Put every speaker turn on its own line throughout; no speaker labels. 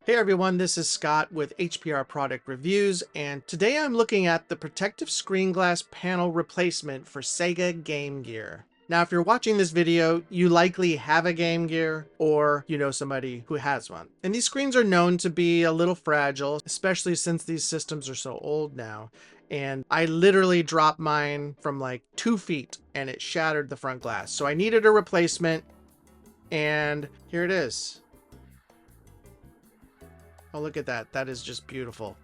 Hey everyone, this is Scott with HPR Product Reviews, and today I'm looking at the protective screen glass panel replacement for Sega Game Gear. Now, if you're watching this video, you likely have a Game Gear or you know somebody who has one. And these screens are known to be a little fragile, especially since these systems are so old now. And I literally dropped mine from like 2 feet and it shattered the front glass. So I needed a replacement, and here it is. Oh, look at that. That is just beautiful.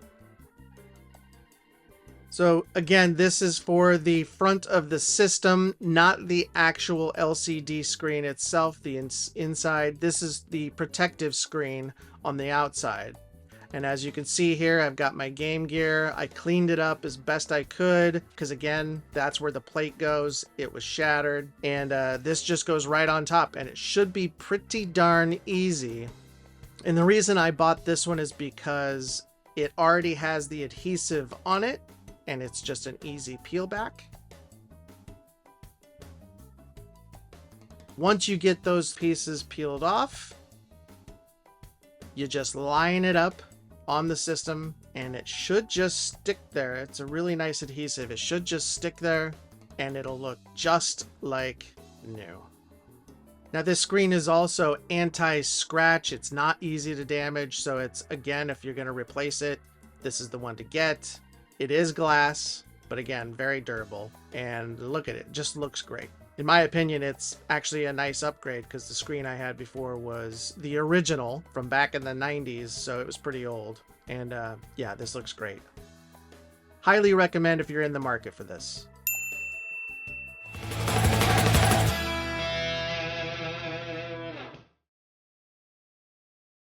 So again, this is for the front of the system, not the actual LCD screen itself, the inside. This is the protective screen on the outside. And as you can see here, I've got my Game Gear. I cleaned it up as best I could because, again, that's where the plate goes. It was shattered. And this just goes right on top, and it should be pretty darn easy. And the reason I bought this one is because it already has the adhesive on it, and it's just an easy peel back. Once you get those pieces peeled off, you just line it up on the system, and it should just stick there. It's a really nice adhesive. It should just stick there, and it'll look just like new. Now, this screen is also anti-scratch. It's not easy to damage, so it's, again, if you're going to replace it, this is the one to get. It is glass, but again, very durable. And look at it, just looks great. In my opinion, it's actually a nice upgrade because the screen I had before was the original from back in the 90s, so it was pretty old. And yeah, this looks great. Highly recommend if you're in the market for this.